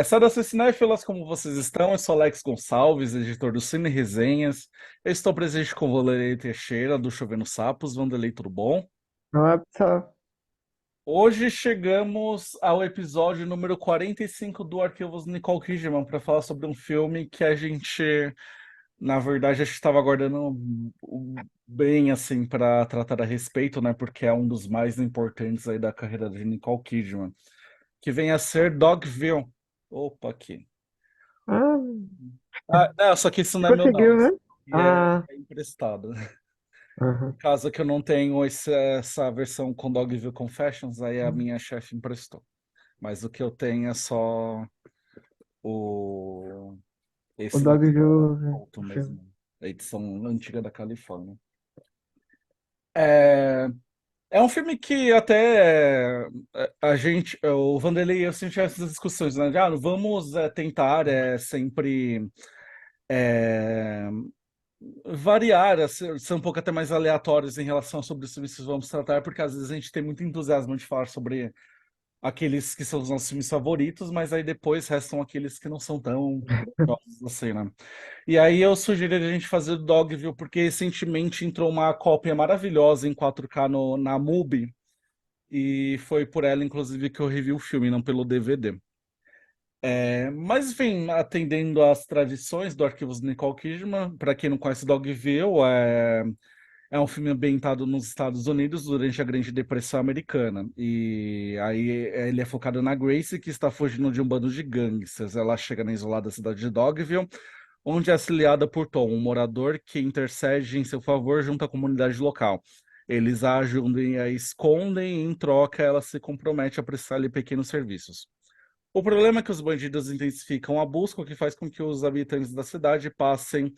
Saudações cinéfilas, como vocês estão? Eu sou Alex Gonçalves, editor do Cine Resenhas. Eu estou presente com o Vanderlei Teixeira, do Chovendo Sapos. Vanderlei, tudo bom? Nossa, Hoje chegamos ao episódio número 45 do Arquivos Nicole Kidman para falar sobre um filme que a gente, na verdade, a gente estava aguardando bem assim para tratar a respeito, né? Porque é um dos mais importantes aí da carreira de Nicole Kidman, que vem a ser Dogville. Opa, aqui. ah, Não, só que isso não é meu não, conseguiu, isso né? aqui Ah, é emprestado. Por aham. causa que eu não tenho essa versão com Dogville Confessions, aí a minha chefe emprestou. Mas o que eu tenho é só o O esse Dog viu alto o filme. mesmo, a edição antiga da Califórnia. É, é um filme que até a gente, o Vanderlei e eu sempre tivemos essas discussões, né? Vamos tentar sempre é, variar, ser um pouco até mais aleatórios em relação sobre os filmes que vamos tratar, porque às vezes a gente tem muito entusiasmo de falar sobre aqueles que são os nossos filmes favoritos, mas aí depois restam aqueles que não são tão grandiosos assim, né? E aí eu sugeri a gente fazer o Dogville, porque recentemente entrou uma cópia maravilhosa em 4K na MUBI, e foi por ela, inclusive, que eu revi o filme, não pelo DVD. Mas, enfim, atendendo às tradições do Arquivos Nicole Kidman, para quem não conhece Dogville, é um filme ambientado nos Estados Unidos durante a Grande Depressão Americana. E aí ele é focado na Grace, que está fugindo de um bando de gangsters. Ela chega na isolada cidade de Dogville, onde é auxiliada por Tom, um morador que intercede em seu favor junto à comunidade local. Eles a ajudam e a escondem, e em troca ela se compromete a prestar-lhe pequenos serviços. O problema é que os bandidos intensificam a busca, o que faz com que os habitantes da cidade passem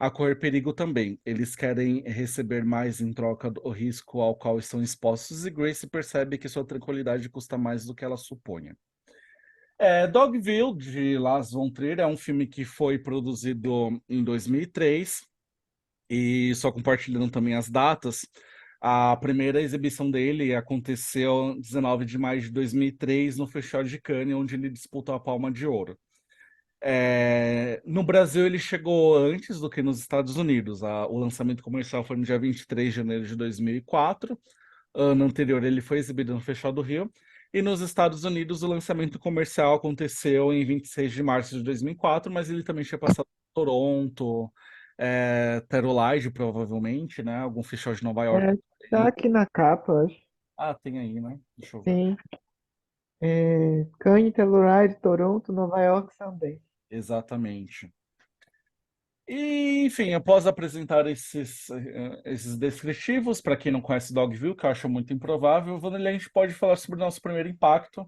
a correr perigo também. Eles querem receber mais em troca do risco ao qual estão expostos, e Grace percebe que sua tranquilidade custa mais do que ela supunha. Dogville, de Lars von Trier, é um filme que foi produzido em 2003, e só compartilhando também as datas, a primeira exibição dele aconteceu 19 de maio de 2003 no Festival de Cannes, onde ele disputou a Palma de Ouro. No Brasil, ele chegou antes do que nos Estados Unidos. O lançamento comercial foi no dia 23 de janeiro de 2004. Ano anterior, ele foi exibido no Festival do Rio. E nos Estados Unidos, o lançamento comercial aconteceu em 26 de março de 2004, mas ele também tinha passado por Toronto, Telluride, provavelmente, né? Algum festival de Nova York É, tá também. aqui na capa, eu acho. Ah, tem aí, né? Deixa eu ver. Sim. Cannes, Telluride, Toronto, Nova York, Sundance. Exatamente. E, enfim, após apresentar esses descritivos, para quem não conhece Dogville, que eu acho muito improvável, Vanderlei, a gente pode falar sobre o nosso primeiro impacto.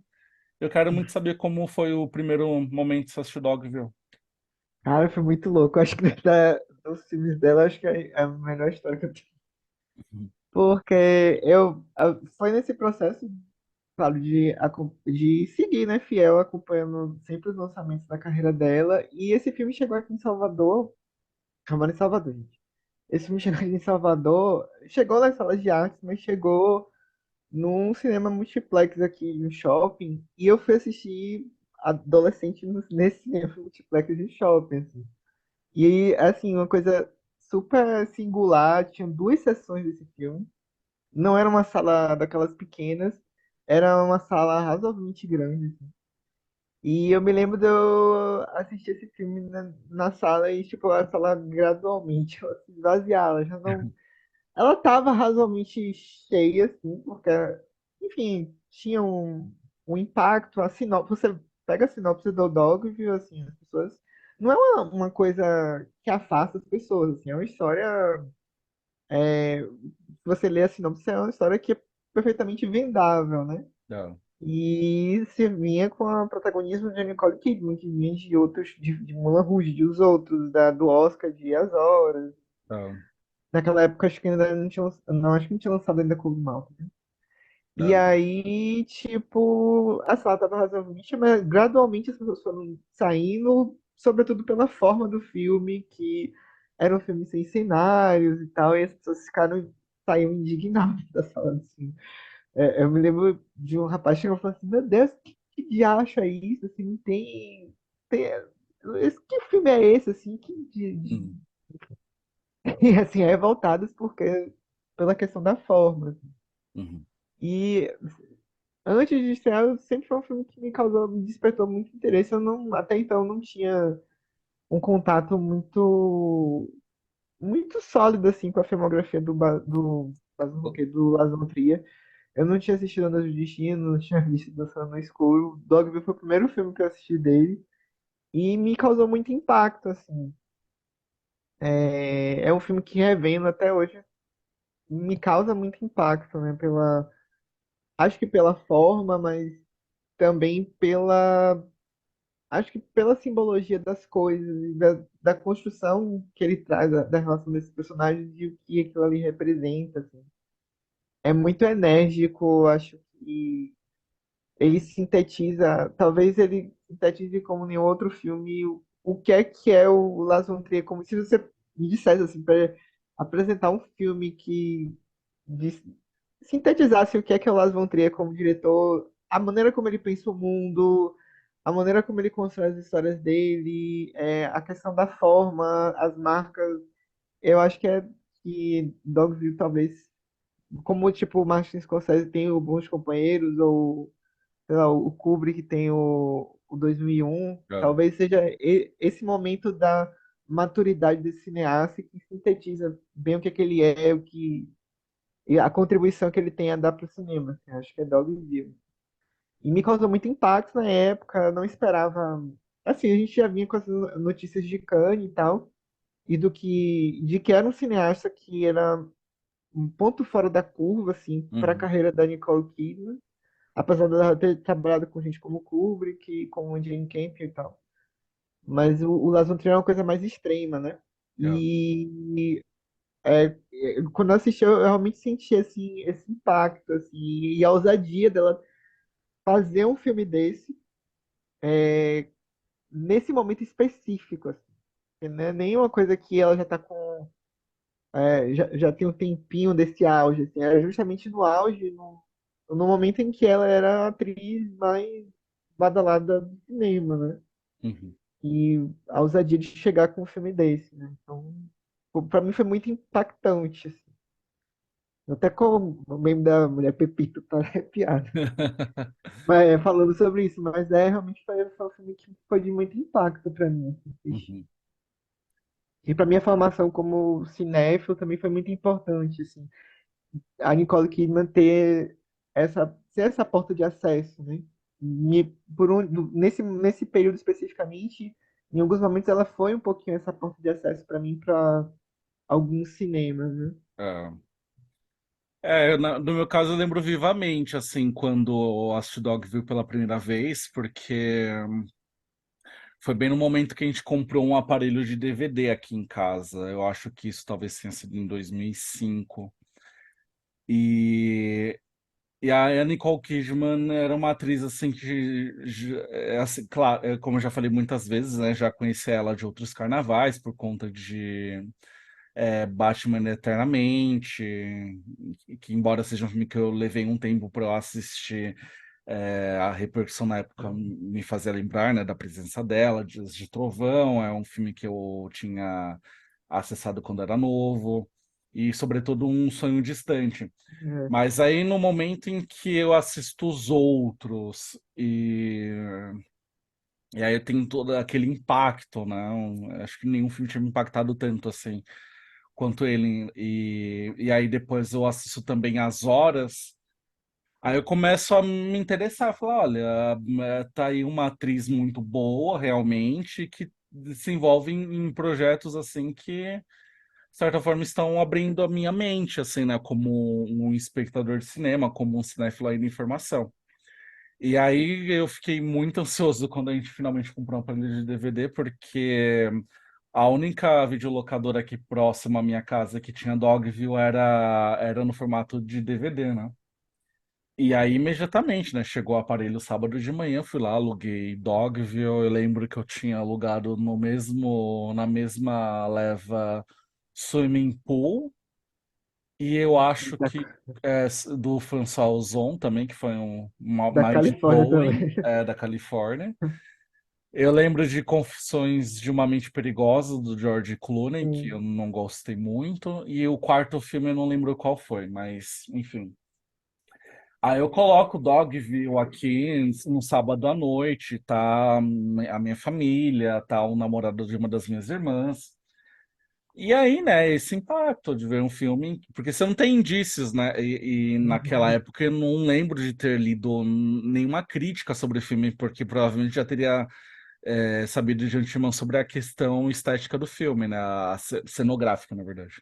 Eu quero muito saber como foi o primeiro momento que você assistiu Dogville. Cara, foi muito louco. Eu acho que dos filmes dela, acho que é a melhor história que eu tenho. Uhum. Porque foi nesse processo, claro, de seguir, né, fiel, acompanhando sempre os lançamentos da carreira dela. E esse filme chegou aqui em Salvador. Eu moro em Salvador, gente. Esse filme chegou aqui em Salvador, chegou nas salas de artes, mas chegou num cinema multiplex aqui no shopping. E eu fui assistir adolescente nesse cinema multiplex de shopping, assim. E, assim, uma coisa super singular, tinha duas sessões desse filme. Não era uma sala daquelas pequenas, era uma sala razoavelmente grande, assim. E eu me lembro de eu assistir esse filme na sala e, tipo, a sala gradualmente ela se esvaziava. Ela já não. Ela tava razoavelmente cheia, assim, porque, enfim, tinha um impacto. A sinopse, você pega a sinopse do Dogville, assim, as pessoas. Não é uma coisa que afasta as pessoas, assim, é uma história. Se você lê a sinopse, é uma história que é perfeitamente vendável, né? Não, E se vinha com o protagonismo de Nicole Kidman, que vinha de outros, de Moulin Rouge, de os outros, do Oscar de As Horas. não, Naquela época, acho que ainda não tinha, não, acho que não tinha lançado ainda Cold Mountain. E não. aí, tipo, a sala tava razoavelmente, mas gradualmente as pessoas foram saindo, sobretudo pela forma do filme, que era um filme sem cenários e tal, e as pessoas saíam indignadas da sala, assim. Eu me lembro de um rapaz que chegou e falou assim, meu Deus, que diacho é isso, assim, não tem, que filme é esse, assim, Uhum. e, assim, é revoltados porque, pela questão da forma, assim. Uhum. E antes de estrear, sempre foi um filme que me despertou muito interesse. Eu não, até então não tinha um contato muito sólido assim com a filmografia do Lars von Trier. Eu não tinha assistido Andas do Destino, não tinha visto Dançando no Escuro. Dogville foi o primeiro filme que eu assisti dele e me causou muito impacto assim. É um filme que revendo até hoje me causa muito impacto, né? Acho que pela forma, mas também acho que pela simbologia das coisas, e da construção que ele traz, da relação desses personagens e o que aquilo ali representa, assim. É muito enérgico, acho que ele sintetiza, talvez ele sintetize como em outro filme o que é o Lars von Trier, como se você me dissesse assim, para apresentar um filme que dis- sintetizasse o que é o Lars von Trier como diretor, a maneira como ele pensa o mundo, a maneira como ele constrói as histórias dele, a questão da forma, as marcas. Eu acho que Dogville talvez, como tipo o Martin Scorsese tem o Bons Companheiros ou sei lá, o Kubrick tem o 2001, É. talvez seja esse momento da maturidade desse cineasta que sintetiza bem o que ele é, e a contribuição que ele tem a dar para o cinema. Assim, acho que é Dogville. E me causou muito impacto na época, eu não esperava. Assim, a gente já vinha com as notícias de Cannes e tal, e de que era um cineasta que era um ponto fora da curva, assim, para a Uhum. carreira da Nicole Kidman, apesar dela ter trabalhado com gente como Kubrick, como Jane Campion e tal. Mas o Lars von Trier é uma coisa mais extrema, né? É. E quando eu assisti, eu realmente senti assim, esse impacto, assim, e a ousadia dela fazer um filme desse nesse momento específico, assim. Que não é nenhuma coisa que ela já tá com. Já tem um tempinho desse auge, assim. Era justamente no auge, no momento em que ela era a atriz mais badalada do cinema, né? Uhum. E a ousadia de chegar com um filme desse, né? Então, pô, pra mim foi muito impactante, assim. Até com o meme da mulher Pepito tá arrepiado. Mas, falando sobre isso, mas realmente foi um filme que foi de muito impacto pra mim, assim, assistir. Uhum. E pra minha formação como cinéfilo também foi muito importante, assim. A Nicole Kidman ser essa porta de acesso, né? Nesse período especificamente, em alguns momentos ela foi um pouquinho essa porta de acesso para mim para alguns cinemas, né? É. No meu caso, eu lembro vivamente, assim, quando eu assisti Dogville pela primeira vez, porque foi bem no momento que a gente comprou um aparelho de DVD aqui em casa. Eu acho que isso talvez tenha sido em 2005. E, e a Nicole Kidman era uma atriz, assim, assim, claro, como eu já falei muitas vezes, né, já conheci ela de outros carnavais por conta de Batman Eternamente, que embora seja um filme que eu levei um tempo para eu assistir, a repercussão na época me fazia lembrar, né, da presença dela, de Trovão, é um filme que eu tinha acessado quando era novo, e sobretudo Um Sonho Distante. É, Mas aí no momento em que eu assisto os outros e aí eu tenho todo aquele impacto, né? Acho que nenhum filme tinha me impactado tanto assim quanto ele. E aí depois eu assisto também As Horas. Aí eu começo a me interessar, falar, olha, tá aí uma atriz muito boa, realmente, que se envolve em projetos assim que, de certa forma, estão abrindo a minha mente, assim, né? Como um espectador de cinema, como um cinéfilo aí de informação. E aí eu fiquei muito ansioso quando a gente finalmente comprou um aparelho de DVD, porque a única videolocadora aqui próxima à minha casa que tinha Dogville era no formato de DVD, né? E aí, imediatamente, né? Chegou o aparelho sábado de manhã, fui lá, aluguei Dogville. Eu lembro que eu tinha alugado na mesma leva Swimming Pool. E eu acho Da, que do François Ozon também, que foi da Mind Califórnia Blowing, também. da Califórnia. Eu lembro de Confissões de uma Mente Perigosa, do George Clooney, que eu Sim. não gostei muito. E o quarto filme eu não lembro qual foi, mas enfim. Aí eu coloco Dogville aqui no sábado à noite, tá a minha família, tá o namorado de uma das minhas irmãs. E aí, né, esse impacto de ver um filme, porque você não tem indícios, né? E naquela Uhum. época eu não lembro de ter lido nenhuma crítica sobre o filme, porque provavelmente já teria sabido de antemão sobre a questão estética do filme, né? A cenográfica, na verdade.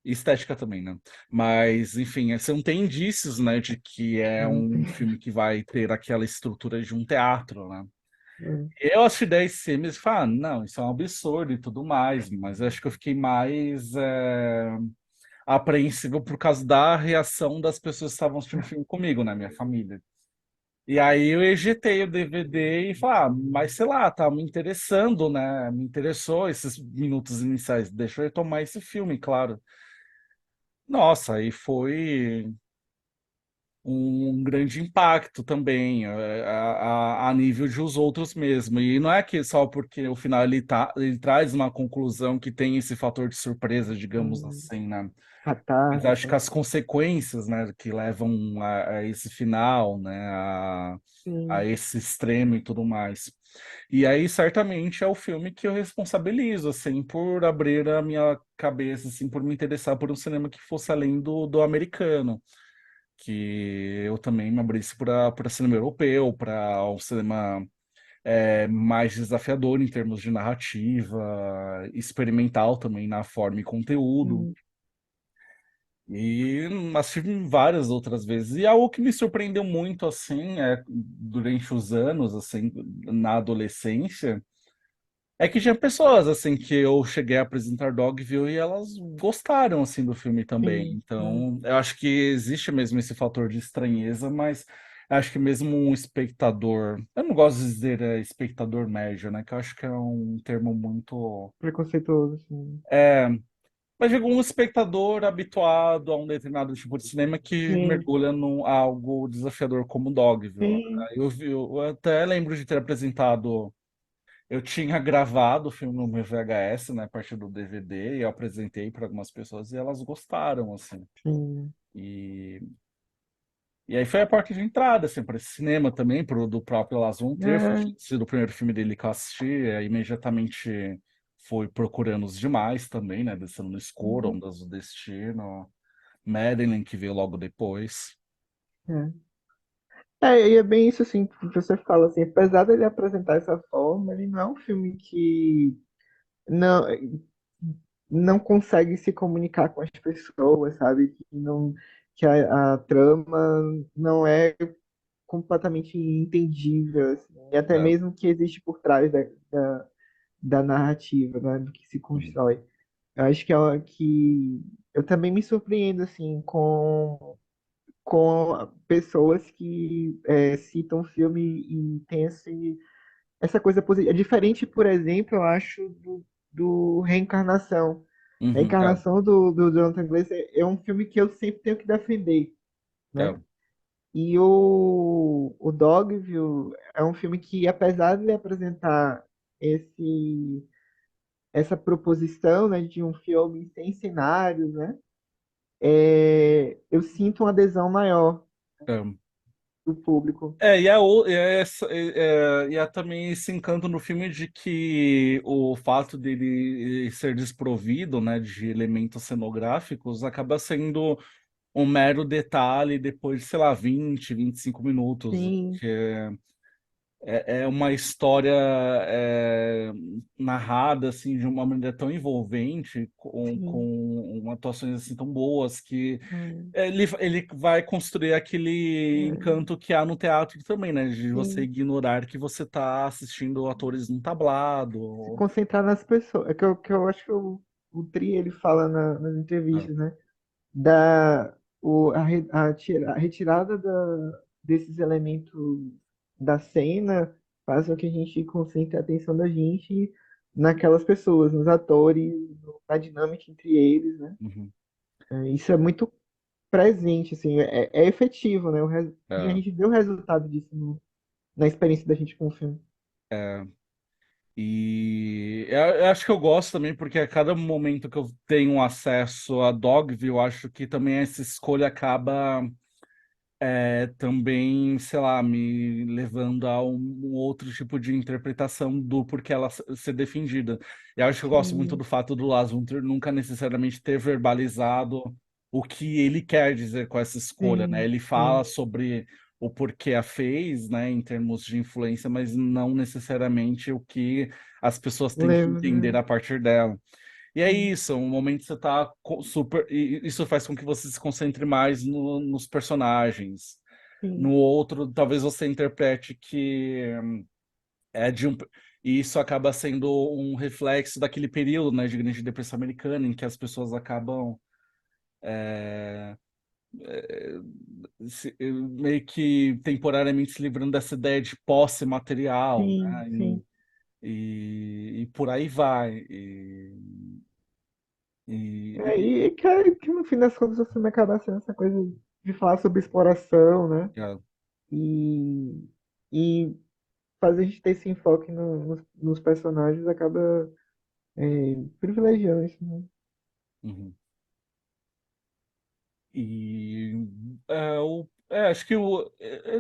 E estética também, né? Mas, enfim, você não tem indícios, né, de que é Não um tem. filme que vai ter aquela estrutura de um teatro, né? É. Eu assisti 10 filmes e falei, ah, não, isso é um absurdo e tudo mais, mas eu acho que eu fiquei mais apreensível por causa da reação das pessoas que estavam assistindo o filme comigo, né, minha família. E aí eu ejetei o DVD e falei, ah, mas sei lá, tá me interessando, né? Me interessou esses minutos iniciais, deixa eu retomar esse filme, claro. Nossa, aí foi um grande impacto também, a nível de os outros mesmo. E não é que só porque o final ele traz uma conclusão que tem esse fator de surpresa, digamos Sim. assim, né? Mas Catarse, acho que né? as consequências, né, que levam a esse final, né, a Sim. esse extremo e tudo mais. E aí, certamente, é o filme que eu responsabilizo, assim, por abrir a minha cabeça, assim, por me interessar por um cinema que fosse além do americano, que eu também me abrisse para cinema europeu, para um cinema mais desafiador em termos de narrativa, experimental também na forma e conteúdo. Sim. E assisti várias outras vezes. E algo que me surpreendeu muito, assim, durante os anos, assim, na adolescência, é que tinha pessoas, assim, que eu cheguei a apresentar Dogville e elas gostaram, assim, do filme também. Sim. Sim. Então, eu acho que existe mesmo esse fator de estranheza, mas acho que mesmo um espectador... Eu não gosto de dizer espectador médio, né? Que eu acho que é um termo muito... Preconceituoso, assim. Mas digo, um espectador habituado a um determinado tipo de cinema que Sim. mergulha num algo desafiador como Dogville. Sim. Eu até lembro de ter apresentado. Eu tinha gravado o filme no meu VHS, né, a partir do DVD, e eu apresentei para algumas pessoas e elas gostaram, assim. Sim. E, e aí foi a porta de entrada, assim, para esse cinema também, do próprio Lars von Trier. Foi É. sido o primeiro filme dele que eu assisti, imediatamente fui procurando os demais também, né, Descendo no Escuro, Sim. Ondas do Destino. Madeline, que veio logo depois. É. É, e é bem isso assim, que você fala assim, apesar dele apresentar essa forma, ele não é um filme que não, não consegue se comunicar com as pessoas, sabe? Que a trama não é completamente entendível, assim, e até É. mesmo o que existe por trás da narrativa, né? Do que se Uhum. constrói. Eu acho que eu também me surpreendo assim com pessoas que citam o filme e tem essa coisa positiva. É diferente, por exemplo, eu acho, do Reencarnação. Uhum. Reencarnação do Jonathan Glazer é um filme que eu sempre tenho que defender, É. né? E o Dogville é um filme que, apesar de ele apresentar essa proposição, né, de um filme sem cenários, né? Eu sinto uma adesão maior É. do público. E é também esse encanto no filme de que o fato dele ser desprovido, né, de elementos cenográficos acaba sendo um mero detalhe depois de, sei lá, 20, 25 minutos. Sim, Que é uma história narrada assim de uma maneira tão envolvente, sim. com atuações assim tão boas que Hum, ele vai construir aquele é, encanto que há no teatro também, né? De você sim. ignorar que você está assistindo atores num Se tablado. concentrar nas pessoas. É que eu acho que o Tri ele fala nas É. entrevistas, né? A retirada desses elementos da cena faz com que a gente concentre a atenção da gente naquelas pessoas, nos atores, na dinâmica entre eles, né? Uhum. Isso é muito presente, assim, é efetivo, né? E a É, gente vê o resultado disso na experiência da gente com o filme. é. E eu acho que eu gosto também, porque a cada momento que eu tenho acesso a Dogville, eu acho que também essa escolha acaba também, sei lá, me levando a um outro tipo de interpretação do porquê ela ser defendida. E acho que eu gosto muito Sim, do fato do Lars von Trier nunca necessariamente ter verbalizado o que ele quer dizer com essa escolha, né? sim, Ele fala sim. sobre o porquê a fez, né, em termos de influência, mas não necessariamente o que as pessoas têm que Lembro, entender né? a partir dela. E é Sim, isso, um momento que você tá super. E isso faz com que você se concentre mais nos personagens. No sim, outro, talvez você interprete que é de um. E isso acaba sendo um reflexo daquele período, né, de Grande Depressão Americana, em que as pessoas acabam meio que temporariamente se livrando dessa ideia de posse material, sim, né? sim. E por aí vai. E, Que no fim das contas o filme acaba sendo essa coisa de falar sobre exploração, né? é, E, e fazer a gente ter esse enfoque nos personagens acaba privilegiando isso, né? uhum. E acho que eu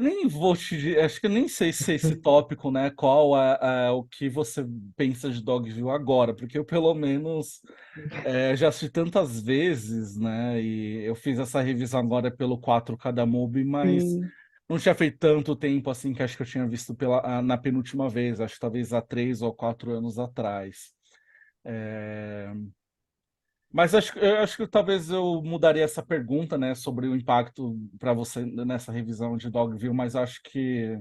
nem vou acho que eu nem sei se esse tópico, né? Qual é o que você pensa de Dogville agora, porque eu pelo menos já assisti tantas vezes, né? E eu fiz essa revisão agora pelo 4K da MUBI, mas Sim. não tinha feito tanto tempo assim que acho que eu tinha visto na penúltima vez, acho que talvez há 3 ou 4 anos atrás. É, mas eu acho que talvez eu mudaria essa pergunta, né, sobre o impacto para você nessa revisão de Dogville, mas acho que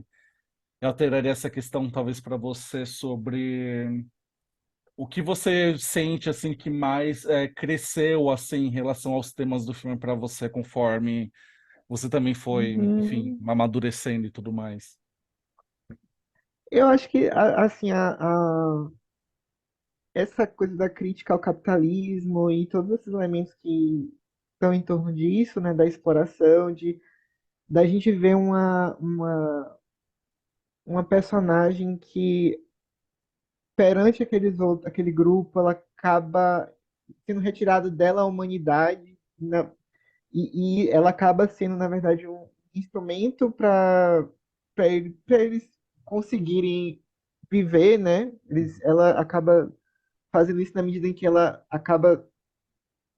eu alteraria essa questão talvez para você sobre o que você sente assim que mais cresceu assim em relação aos temas do filme para você conforme você também foi, enfim, Uhum. amadurecendo e tudo mais. Eu acho que, assim, essa coisa da crítica ao capitalismo e todos esses elementos que estão em torno disso, né, da exploração, da gente ver uma personagem que, perante aquele grupo, ela acaba sendo retirada dela a humanidade, e ela acaba sendo, na verdade, um instrumento para eles conseguirem viver, né? Ela acaba fazendo isso na medida em que ela acaba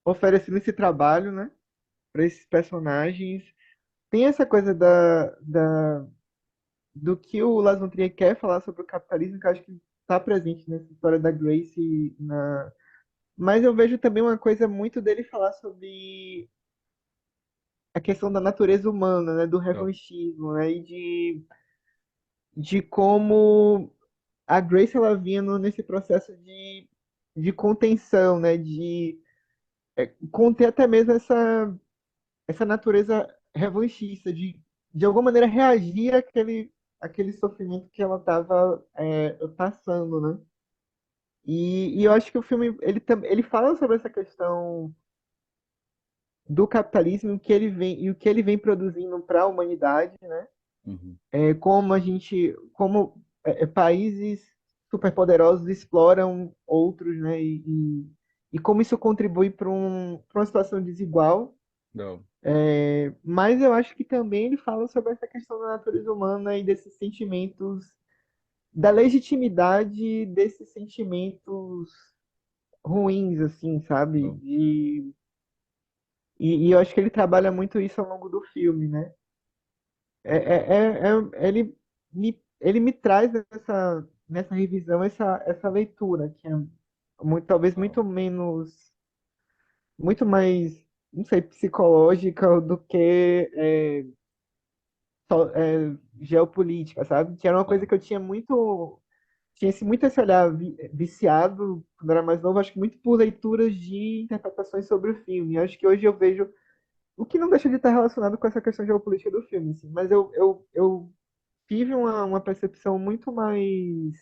oferecendo esse trabalho, né, para esses personagens. Tem essa coisa do que o Lars von Trier quer falar sobre o capitalismo, que eu acho que está presente nessa história da Grace. Mas eu vejo também uma coisa muito dele falar sobre a questão da natureza humana, né, do Não, revanchismo, né, e de como a Grace ela vinha nesse processo de contenção, né, de conter até mesmo essa natureza revanchista, de alguma maneira reagir àquele sofrimento que ela estava passando, né? E eu acho que o filme ele fala sobre essa questão do capitalismo e o que ele vem produzindo para a humanidade, né? uhum, Como a gente, como países superpoderosos exploram outros, né? E como isso contribui para uma situação desigual. não, Mas eu acho que também ele fala sobre essa questão da natureza humana e desses sentimentos, da legitimidade desses sentimentos ruins, assim, sabe? não, E eu acho que ele trabalha muito isso ao longo do filme, né? Ele me traz nessa revisão essa leitura, que é talvez não, muito mais, não sei, psicológica do que geopolítica, sabe? Que era uma coisa não, que eu tinha muito esse olhar viciado quando eu era mais novo, acho que muito por leituras de interpretações sobre o filme. Acho que hoje eu vejo o que não deixa de estar relacionado com essa questão geopolítica do filme, assim, mas eu tive uma percepção muito mais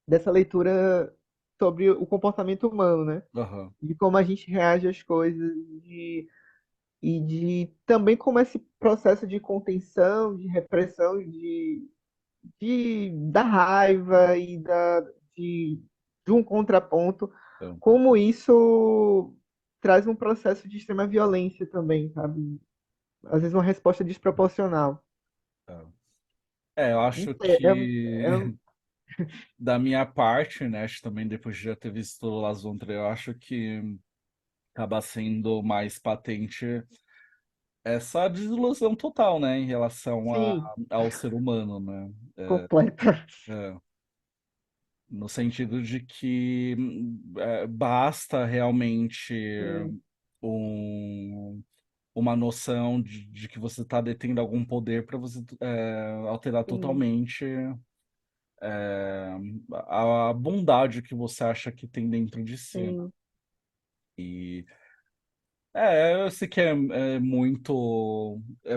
dessa leitura sobre o comportamento humano, né? aham, De como a gente reage às coisas, e de também como esse processo de contenção, de repressão, da raiva de, de um contraponto, é, como isso traz um processo de extrema violência também, sabe? Às vezes uma resposta desproporcional. é. Eu Não acho sei, que da minha parte, né, acho que também depois de já ter visto Las Von Trier, eu acho que acaba sendo mais patente essa desilusão total, né, em relação sim, ao ser humano, né? completa. É, no sentido de que basta realmente Sim, um, uma noção de que você está detendo algum poder para você alterar sim, totalmente a bondade que você acha que tem dentro de si, né? sim, E eu sei que é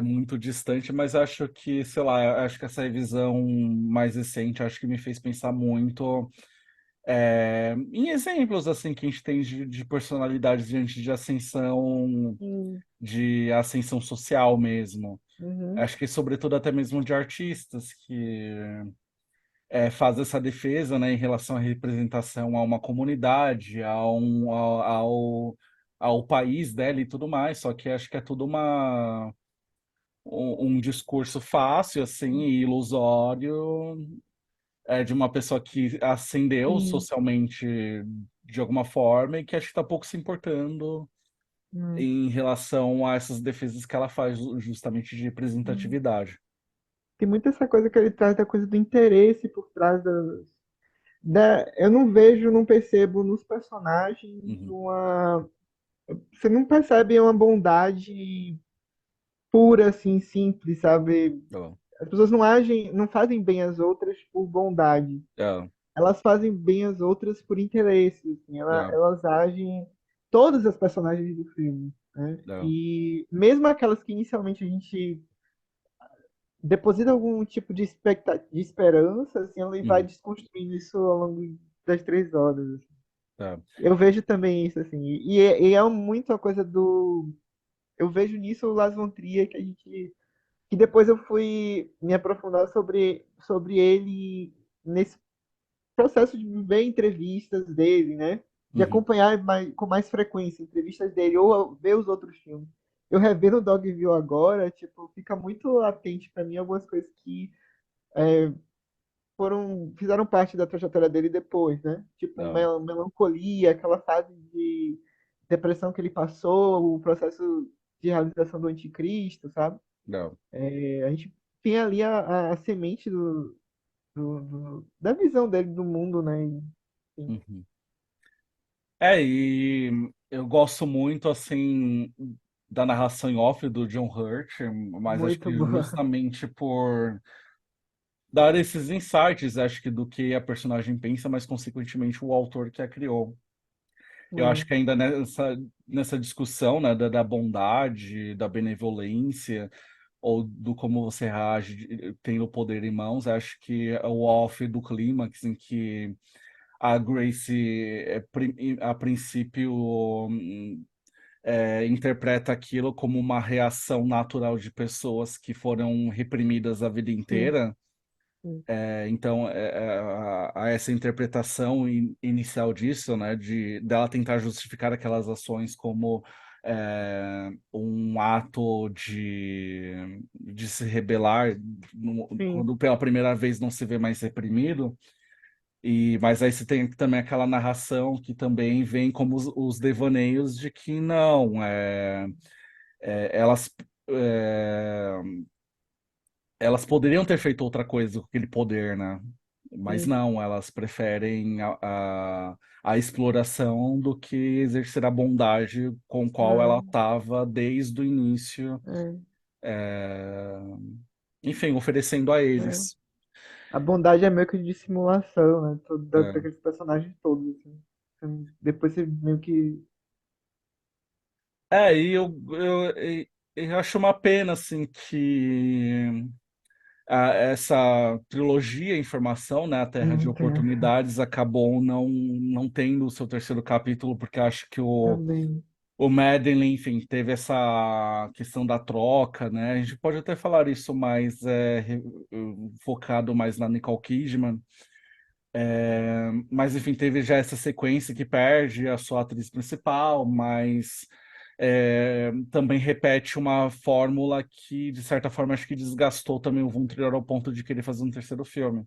muito distante, mas acho que, sei lá, acho que essa revisão mais recente, acho que me fez pensar muito em exemplos assim que a gente tem de personalidades diante sim. de ascensão social mesmo. Uhum, Acho que sobretudo até mesmo de artistas que fazem essa defesa, né, em relação à representação a uma comunidade, ao país dela e tudo mais. Só que acho que é tudo um discurso fácil assim e ilusório de uma pessoa que ascendeu sim. socialmente de alguma forma e que acho que está pouco se importando Uhum, em relação a essas defesas que ela faz justamente de uhum. representatividade. Tem muita essa coisa que ele traz da coisa do interesse por trás eu não vejo, não percebo nos personagens Uhum. uma. Você não percebe uma bondade pura, assim, simples, sabe? É, As pessoas não agem, não fazem bem às outras por bondade. é, Elas fazem bem às outras por interesse, assim. é, Elas agem, todas as personagens do filme, né? é, E mesmo aquelas que inicialmente a gente deposita algum tipo de de esperança, assim, ela vai uhum, desconstruindo isso ao longo das 3 horas, assim. é, Eu vejo também isso, assim, e é muito a coisa do. Eu vejo nisso o Las Von Trier, que depois eu fui me aprofundar sobre ele nesse processo de ver entrevistas dele, né? De uhum, acompanhar com mais frequência entrevistas dele, ou ver os outros filmes. Eu revendo o Dogville agora, tipo, fica muito latente para mim algumas coisas que fizeram parte da trajetória dele depois, né? Tipo, é, melancolia, aquela fase de depressão que ele passou, o processo de realização do anticristo, sabe? é, A gente tem ali a semente da visão dele do mundo, né? Enfim, uhum. E eu gosto muito, assim, da narração em off do John Hurt, mas acho muito que boa. justamente por dar esses insights, acho que do que a personagem pensa, mas consequentemente o autor que a criou. Eu acho É, que ainda nessa discussão, né, da bondade, da benevolência, ou do como você reage tendo o poder em mãos, acho que é o off do clímax em que a Grace, a princípio, interpreta aquilo como uma reação natural de pessoas que foram reprimidas a vida sim, inteira. sim, Então, a essa interpretação inicial disso, né, de dela tentar justificar aquelas ações como um ato de se rebelar sim, quando pela primeira vez não se vê mais reprimido. Mas aí você tem também aquela narração que também vem como os devaneios de que não, elas é, elas poderiam ter feito outra coisa com aquele poder, né? Mas sim. não, elas preferem a exploração do que exercer a bondade com qual ela É, estava desde o início, é, é, enfim, oferecendo a é. eles. A bondade é meio que de simulação, né? É, Daqueles personagens todos, assim. Depois você meio que. e eu acho uma pena, assim, que essa trilogia em formação, né, A Terra de Não tem. Oportunidades, acabou não tendo o seu terceiro capítulo, porque acho que Também. o Madeleine, enfim, teve essa questão da troca, né? A gente pode até falar isso mais focado mais na Nicole Kidman. Mas, enfim, teve já essa sequência que perde a sua atriz principal, mas também repete uma fórmula que, de certa forma, acho que desgastou também o Von Trier ao ponto de querer fazer um terceiro filme.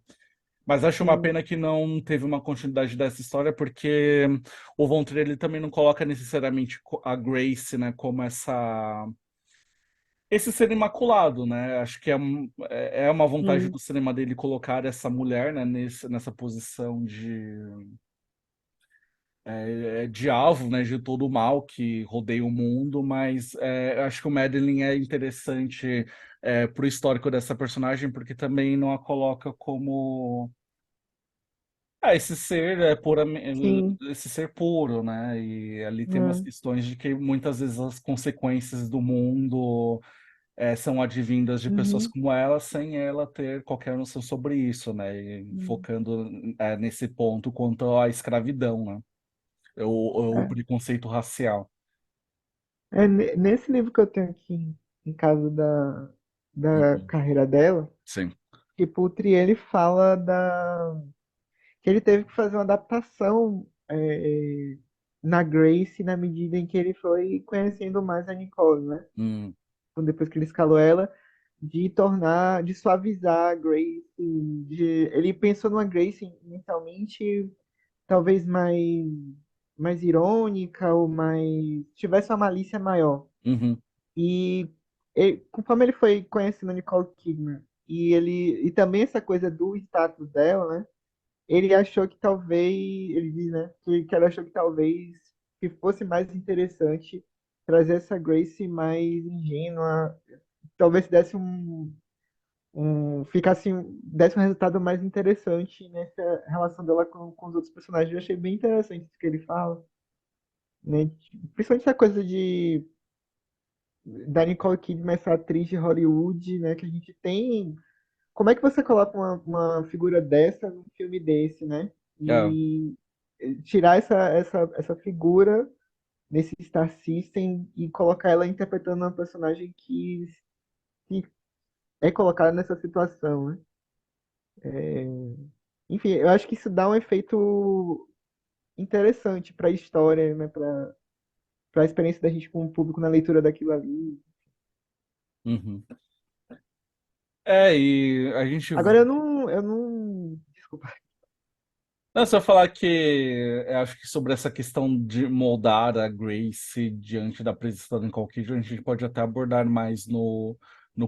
Mas acho uma Sim, pena que não teve uma continuidade dessa história, porque o Von Trier ele também não coloca necessariamente a Grace, né, como esse ser imaculado, né? Acho que é uma vontade sim. do cinema dele colocar essa mulher, né, nessa posição de alvo, né, de todo o mal que rodeia o mundo, mas acho que o Madeline é interessante pro histórico dessa personagem, porque também não a coloca como esse ser Sim. esse ser puro, né? E ali tem umas É. questões de que muitas vezes as consequências do mundo são advindas de pessoas Uhum. como ela, sem ela ter qualquer noção sobre isso, né? E Uhum. focando nesse ponto quanto à escravidão, né? O É. preconceito racial. Nesse livro que eu tenho aqui em casa da Uhum. carreira dela, Sim. tipo, o Trier, ele fala que ele teve que fazer uma adaptação na Grace na medida em que ele foi conhecendo mais a Nicole, né? Hum, Então, depois que ele escalou ela, de suavizar a Grace, ele pensou numa Grace inicialmente talvez mais irônica ou mais tivesse uma malícia maior. uhum, E conforme ele foi conhecendo a Nicole Kidman e também essa coisa do status dela, né? Ele achou que talvez, ele diz, né, que ele achou que talvez que fosse mais interessante trazer essa Grace mais ingênua, talvez desse um resultado mais interessante nessa relação dela com os outros personagens. Eu achei bem interessante isso que ele fala, né? Principalmente essa coisa da Nicole Kidman, essa atriz de Hollywood, né, que a gente tem. Como é que você coloca uma figura dessa num filme desse, né? é, E tirar essa figura nesse Star System e colocar ela interpretando uma personagem que é colocada nessa situação, né? Enfim, eu acho que isso dá um efeito interessante para a história, né? Para a experiência da gente com o público na leitura daquilo ali. uhum. E a gente. Agora eu não, desculpa. Não, só falar que eu acho que sobre essa questão de moldar a Grace diante da presença da Nicole Kidman, a gente pode até abordar mais no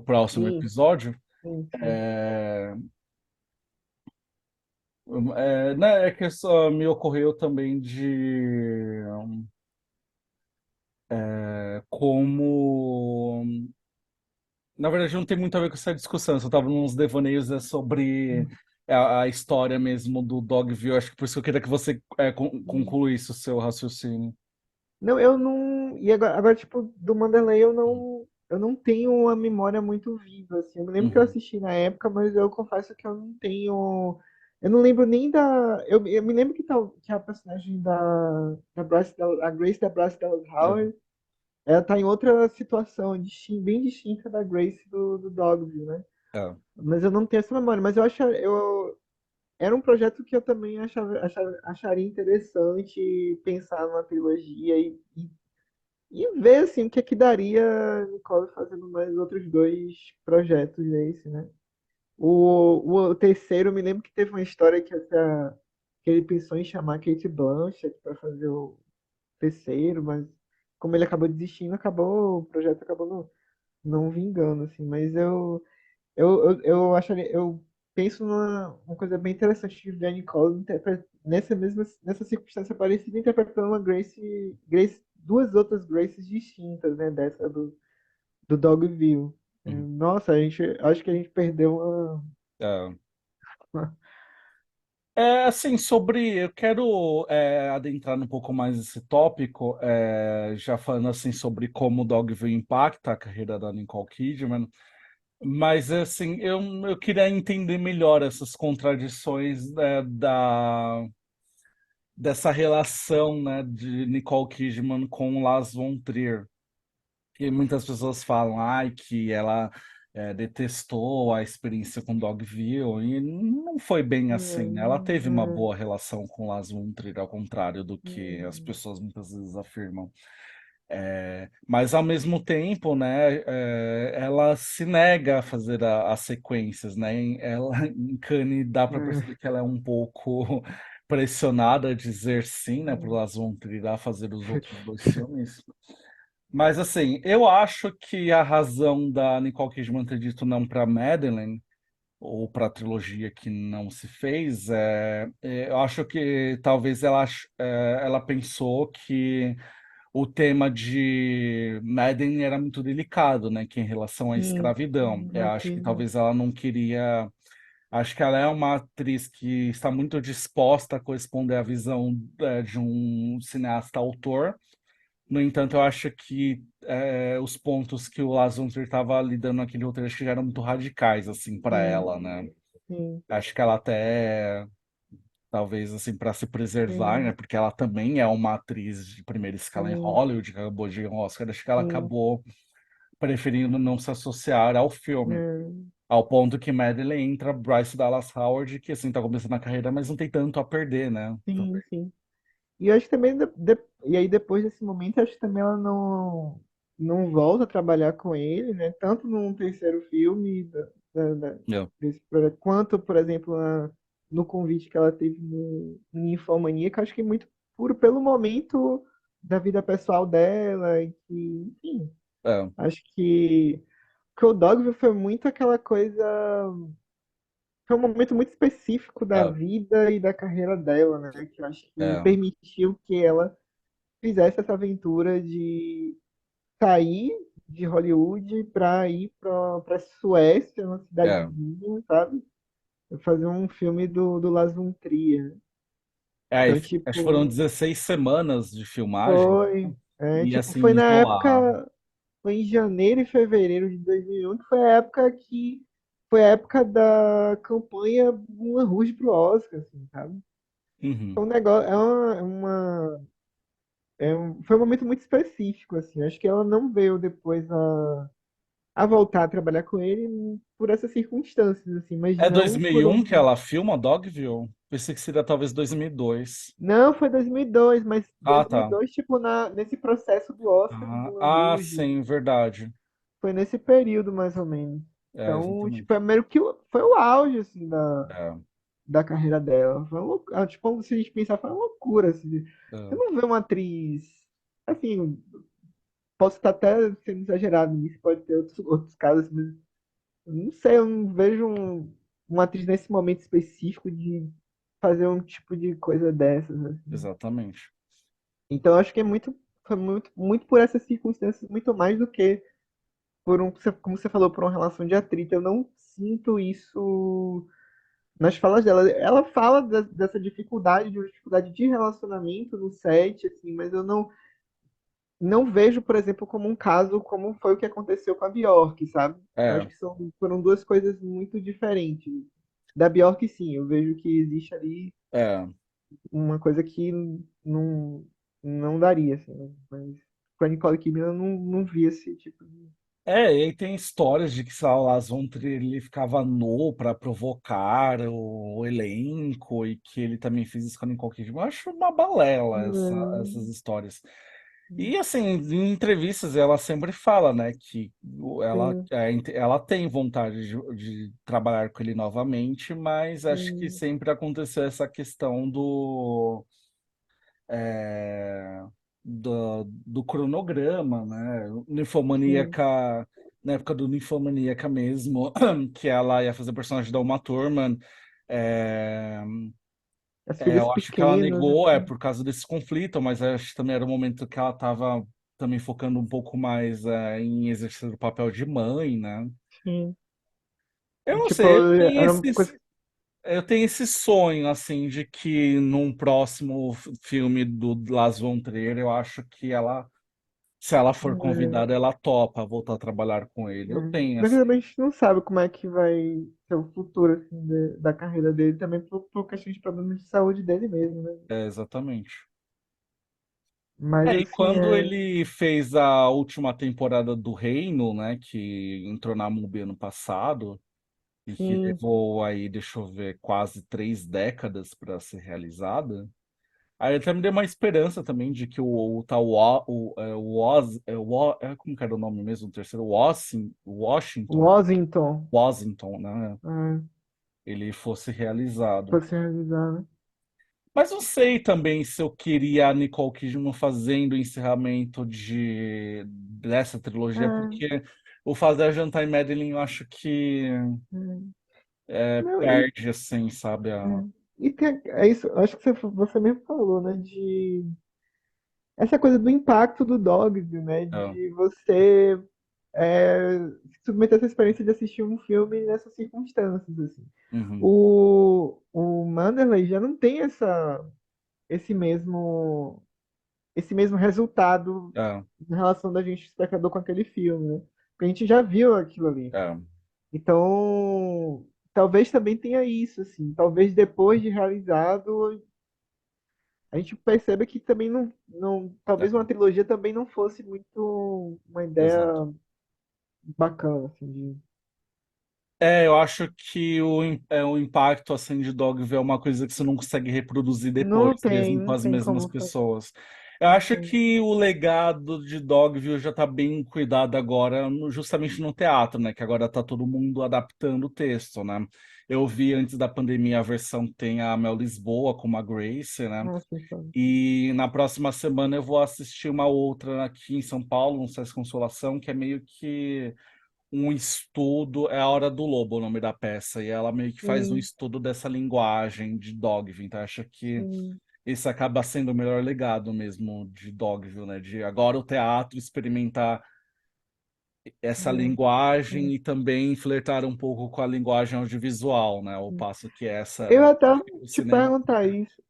próximo Sim, episódio. sim, sim. É, né, é que só me ocorreu também de como. Na verdade, não tem muito a ver com essa discussão, eu só estava nos devaneios sobre a história mesmo do Dogville. Acho que por isso que eu queria que você concluísse o seu raciocínio. Não, eu não. E agora, tipo, do Mandalay eu não tenho uma memória muito viva, assim. Eu me lembro que eu Uhum, assisti na época, mas eu confesso que eu não tenho. Eu não lembro nem da. Eu me lembro que a personagem a Grace da Bryce Dallas uhum, Howard, ela tá em outra situação, bem distinta da Grace do Dogville, né? é, Mas eu não tenho essa memória. Mas era um projeto que eu também acharia interessante pensar numa trilogia e ver assim o que é que daria a Nicole fazendo mais outros dois projetos desse, né? O terceiro, eu me lembro que teve uma história que ele pensou em chamar Kate Blanchett para fazer o terceiro, mas como ele acabou desistindo, o projeto acabou não vingando, assim. Mas eu acharia, eu penso uma coisa bem interessante de ver a Nicole nessa circunstância parecida, interpretando uma Grace, duas outras Graces distintas, né, dessa do Dogville. uhum, Nossa, acho que a gente perdeu é. uma- Assim, eu quero adentrar um pouco mais nesse tópico, já falando assim sobre como o Dogville impacta a carreira da Nicole Kidman. Mas assim, eu queria entender melhor essas contradições, né, dessa relação, né, de Nicole Kidman com Lars von Trier. Que muitas pessoas falam, ai, que ela detestou a experiência com Dogville, e não foi bem assim. Ela teve uma boa relação com Lars von Trier, ao contrário do que as pessoas muitas vezes afirmam. Mas ao mesmo tempo, né, ela se nega a fazer as sequências, né? Ela em Cannes dá para perceber que ela é um pouco pressionada a dizer sim, né, por Lars von Trier a fazer os outros dois filmes. Mas assim, eu acho que a razão da Nicole Kidman ter dito não para Madeline ou para a trilogia que não se fez, eu acho que talvez ela pensou que o tema de Madden era muito delicado, né? Que em relação à Sim, escravidão. Eu acho que machismo. talvez ela não queria. Acho que ela é uma atriz que está muito disposta a corresponder à visão, de um cineasta autor. No entanto, eu acho que os pontos que o Lars von Trier estava lidando naquele roteiro acho que já eram muito radicais assim para Sim, ela, né? sim, Acho que ela até talvez assim para se preservar, né? sim, Porque ela também é uma atriz de primeira escala em sim, Hollywood, que acabou de ganhar um Oscar. Acho que ela sim. acabou preferindo não se associar ao filme. É, Ao ponto que Madeline entra Bryce Dallas Howard, que assim tá começando a carreira, mas não tem tanto a perder, né? sim, sim. E eu acho que também, e aí depois desse momento, eu acho que também ela não volta a trabalhar com ele, né? Tanto num terceiro filme Yeah. desse projeto, quanto, por exemplo, no convite que ela teve no Ninfomania, que eu acho que é muito puro pelo momento da vida pessoal dela, e que, enfim, É, acho que o Dogville foi muito aquela coisa. Foi um momento muito específico da é, vida e da carreira dela, né? Que eu acho que é, permitiu que ela fizesse essa aventura de sair de Hollywood para ir para Suécia, uma é. cidadezinha, sabe? Fazer um filme do Lars von Trier. Então, Acho que foram tipo, 16 semanas de filmagem foi, e tipo, assim, foi na isolado. época, foi em janeiro e fevereiro de 2001, que foi a época da campanha Moulin Rouge pro Oscar, assim, sabe? Uhum. Foi um negócio, foi um momento muito específico, assim. Acho que ela não veio depois a voltar a trabalhar com ele por essas circunstâncias, assim, mas É não por 2001 que um. ela filma Dogville? Pensei que seria talvez 2002. Não, foi 2002, mas Ah, tá. 2002, tipo, nesse processo do Oscar do Ah, Moulin ah, Rouge, sim, verdade. foi nesse período, mais ou menos. É, Então, tipo, exatamente. é meio que foi o auge, assim, É, da carreira dela. Foi uma loucura, tipo, se a gente pensar, foi uma loucura, assim. Você é, não vê uma atriz, assim, posso estar até sendo exagerado nisso, pode ter outros casos, mas eu não sei, eu não vejo uma atriz nesse momento específico de fazer um tipo de coisa dessas, assim. exatamente. Então eu acho que foi muito por essas circunstâncias, muito mais do que por como você falou, por uma relação de atrito. Eu não sinto isso nas falas dela. Ela fala dessa dificuldade, de uma dificuldade de relacionamento no set, assim, mas eu não vejo, por exemplo, como um caso como foi o que aconteceu com a Bjork, sabe? Eu acho É, que foram duas coisas muito diferentes. Da Bjork, sim, eu vejo que existe ali é. uma coisa que não daria, assim, né? Mas com a Nicole Kidman eu não vi esse tipo de. E aí tem histórias de que, sei lá, o Lars von Trier ele ficava nu para provocar o elenco e que ele também fez isso com a Nicole Kidman. Eu acho uma balela essas Não, histórias. E assim, em entrevistas ela sempre fala, né, que sim, ela tem vontade de trabalhar com ele novamente, mas acho que sim, sempre aconteceu essa questão é, do cronograma, né? sim. Ninfomaníaca, na época do Ninfomaníaca mesmo, que ela ia fazer o personagem da Uma Thurman, é, As filhas eu acho que ela pequenas, negou, assim, por causa desse conflito, mas acho que também era o momento que ela estava também focando um pouco mais em exercer o papel de mãe, né? sim. Eu não Tipo, sei, era uma coisa. eu tenho esse sonho, assim, de que num próximo filme do Lars von Trier, eu acho que ela se ela for É, convidada, ela topa voltar a trabalhar com ele. Eu tenho Porque essa. também a gente não sabe como é que vai ser o futuro assim, da carreira dele, também por questão de problemas de saúde dele mesmo, né? Exatamente. Mas E assim, quando ele fez a última temporada do Reino, né, que entrou na MUBI ano passado, e que sim, levou aí, deixa eu ver, quase 3 décadas para ser realizada, aí até me deu uma esperança também de que o tal como que era o nome mesmo, o terceiro, Washington, Washington, Washington, né, é, ele fosse realizado. pra se realizar, né? Mas não sei também se eu queria a Nicole Kidman fazendo o encerramento dessa trilogia, É, porque o fazer a Jantar em Madeline eu acho que é. Não, perde, assim, sabe? é isso, acho que você mesmo falou, né? De essa coisa do impacto do Dogville, né? A- De você é, submeter essa experiência de assistir um filme nessas circunstâncias, assim. uhum, O Manderley já não tem esse mesmo, esse mesmo resultado é, em relação da gente, espectador, com aquele filme, né? Porque a gente já viu aquilo ali. é, Então, talvez também tenha isso, assim. Talvez depois de realizado, a gente perceba que também talvez é, uma trilogia também não fosse muito uma ideia exato. bacana, assim, de... Eu acho que o impacto assim de Dogville é uma coisa que você não consegue reproduzir depois, mesmo com Não as tem mesmas como fazer. pessoas. Eu Não acho tem. que o legado de Dogville já está bem cuidado agora, justamente no teatro, né? Que agora está todo mundo adaptando o texto, né? Eu vi antes da pandemia a versão que tem a Mel Lisboa como a Grace, né? Nossa, sabe? E na próxima semana eu vou assistir uma outra aqui em São Paulo, no Sesc Consolação, que é meio que um estudo, é A Hora do Lobo, o nome da peça, e ela meio que faz um Sim, estudo dessa linguagem de Dogville, então acho que sim, esse acaba sendo o melhor legado mesmo de Dogville, né? De agora o teatro experimentar essa é, linguagem é, e também flertar um pouco com a linguagem audiovisual, né? Ao sim. passo que essa Eu até o te cinema. perguntar isso.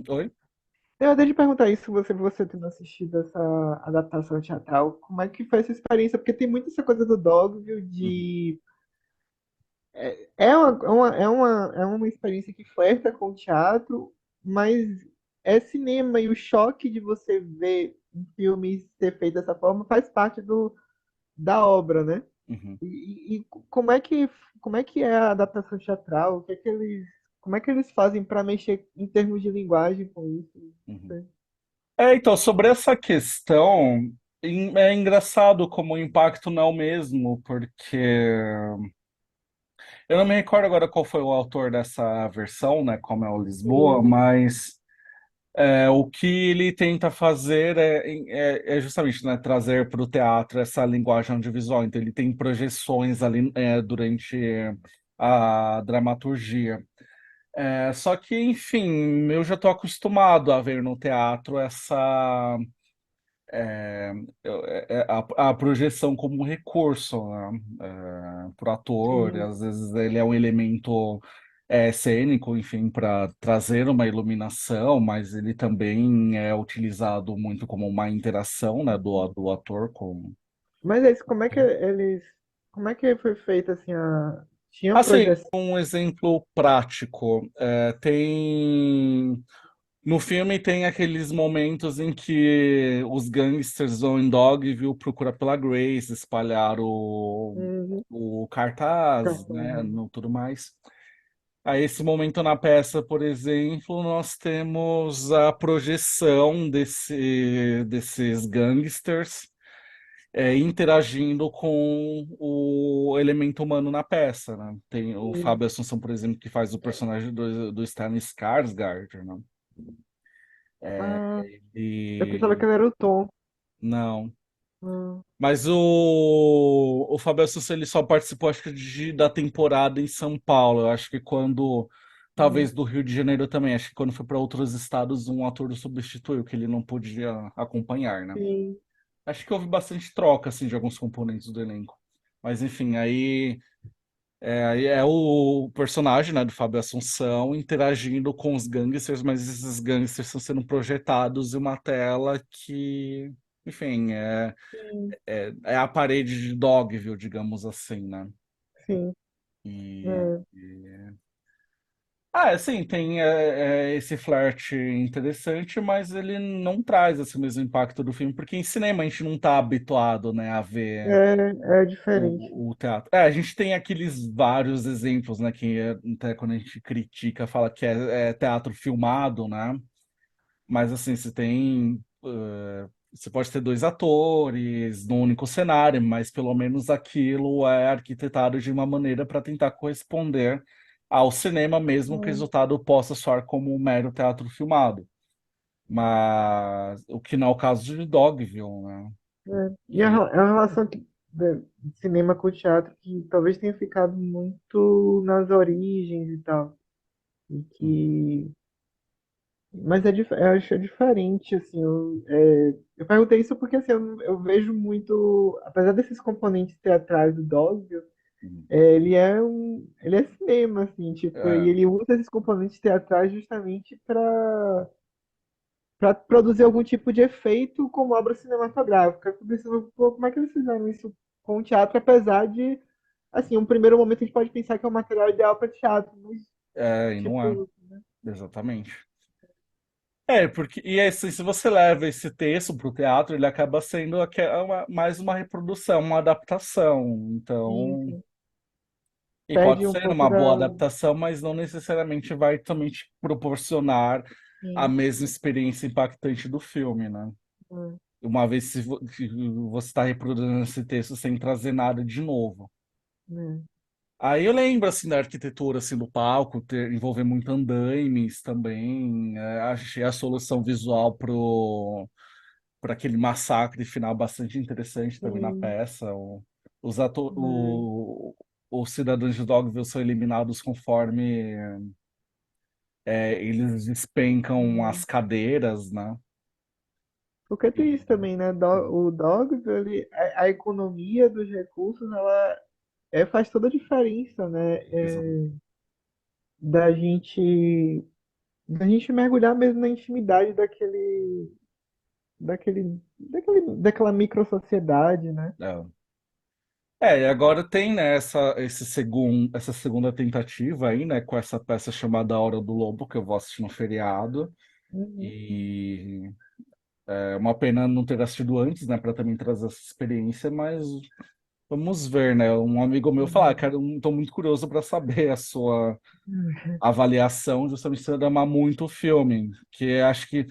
Oi? Eu até te perguntar isso, você tendo assistido essa adaptação teatral, como é que foi essa experiência? Porque tem muito essa coisa do Dogville Uhum, de é uma experiência que flerta com o teatro, mas é cinema e o choque de você ver um filme ser feito dessa forma faz parte da obra, né? uhum, E como é que é a adaptação teatral? O que é que como é que eles fazem para mexer em termos de linguagem com isso? uhum. Então, sobre essa questão, é engraçado como o impacto não é o mesmo, porque eu não me recordo agora qual foi o autor dessa versão, né, como é o Lisboa, Sim, mas o que ele tenta fazer é justamente, né, trazer para o teatro essa linguagem audiovisual. Então, ele tem projeções ali durante a dramaturgia. Só que, enfim, eu já estou acostumado a ver no teatro essa a projeção como um recurso, né, para o ator. E sim. às vezes ele é um elemento cênico, enfim, para trazer uma iluminação, mas ele também é utilizado muito como uma interação, né, do ator com. Mas é isso, como é que foi feito assim tinha Assim, projeção? um exemplo prático, tem. No filme tem aqueles momentos em que os gangsters vão em Dogville procurar pela Grace, espalhar Uhum, o cartaz, né, cartão. no tudo mais. Aí esse momento na peça, por exemplo, nós temos a projeção desses gangsters interagindo com o elemento humano na peça, né? Tem o Sim. Fábio Assunção, por exemplo, que faz o personagem do Stellan Skarsgård, né? Ah, eu pensava que E ele era o Tom. não. Ah, Mas o Fábio Assunção ele só participou, acho que, da temporada em São Paulo. Eu acho que quando. ah, Talvez do Rio de Janeiro também. Acho que quando foi para outros estados, um ator o substituiu, que ele não podia acompanhar, né? sim. Acho que houve bastante troca, assim, de alguns componentes do elenco. Mas, enfim, aí é o personagem, né, do Fábio Assunção interagindo com os gangsters, mas esses gangsters estão sendo projetados em uma tela que enfim, Sim, é a parede de Dogville, digamos assim, né? sim. E, É, sim, tem esse flerte interessante, mas ele não traz esse mesmo impacto do filme, porque em cinema a gente não está habituado, né, a ver é diferente. o teatro. A gente tem aqueles vários exemplos, né, que até quando a gente critica, fala que é teatro filmado, né? Mas assim, você pode ter dois atores num único cenário, mas pelo menos aquilo é arquitetado de uma maneira para tentar corresponder ao cinema, mesmo que o É, resultado possa soar como um mero teatro filmado. Mas o que não é o caso de Dogville, né? E Que é uma relação de cinema com o teatro que talvez tenha ficado muito nas origens e tal. E que mas eu acho diferente, assim, eu perguntei isso porque, assim, eu vejo muito, apesar desses componentes teatrais do Dogville, ele é cinema, assim, tipo, e é, ele usa esses componentes teatrais justamente para produzir algum tipo de efeito como obra cinematográfica. Eu fico pensando, pô, como é que eles fizeram isso com o teatro, apesar de, assim, um primeiro momento a gente pode pensar que é o material ideal para teatro, mas, e não é, tipo, exatamente. Porque e assim, se você leva esse texto para o teatro, ele acaba sendo mais uma reprodução, uma adaptação. sim, Então, sim, e pode perde um ser pouco uma boa da. adaptação, mas não necessariamente vai também te proporcionar a Sim, mesma experiência impactante do filme, né? é, Uma vez que você está reproduzindo esse texto sem trazer nada de novo. é, Aí eu lembro, assim, da arquitetura, assim, do palco, envolver muito andaimes também. Achei a solução visual para aquele massacre final bastante interessante também na sim, peça. Os, ato, é, os cidadãos de Dogville são eliminados conforme eles despencam é. as cadeiras, né? Porque E, tem isso também, né? O Dogs, a economia dos recursos, ela faz toda a diferença, né? Da gente, da gente mergulhar mesmo na intimidade daquela microsociedade, né? é. E agora tem, né, essa segunda tentativa aí, né, com essa peça chamada A Hora do Lobo, que eu vou assistir no feriado. Uhum, E é uma pena não ter assistido antes, né, para também trazer essa experiência, mas vamos ver, né? Um amigo meu falou, cara, estou muito curioso para saber a sua uhum. avaliação, justamente se você amar muito o filme, que acho que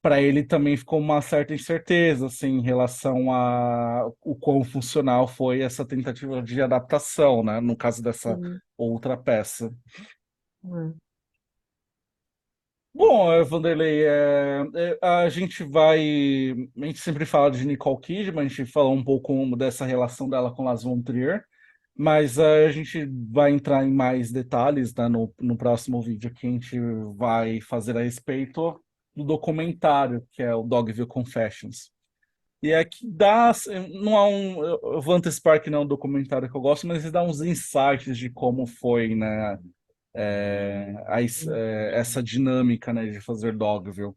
para ele também ficou uma certa incerteza, assim, em relação a o quão funcional foi essa tentativa de adaptação, né? No caso dessa Sim, outra peça. é. Bom, Vanderlei, a gente sempre fala de Nicole Kidman, a gente falou um pouco dessa relação dela com Lars von Trier, mas a gente vai entrar em mais detalhes, né, no próximo vídeo que a gente vai fazer a respeito do documentário, que é o Dogville Confessions. E é que dá, assim, não há eu vou antecipar que não é um documentário que eu gosto, mas ele dá uns insights de como foi, né, essa dinâmica, né, de fazer Dogville.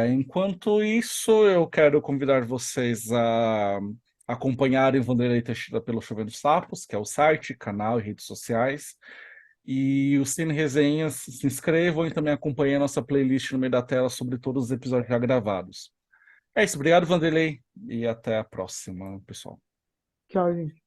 Enquanto isso, eu quero convidar vocês a acompanharem Vanderlei Teixeira pelo Chovendo Sapos, que é o site, canal e redes sociais. E os Cine Resenhas, se inscrevam e também acompanhem a nossa playlist no meio da tela sobre todos os episódios já gravados. É isso, obrigado, Vanderlei, e até a próxima, pessoal. Tchau, gente.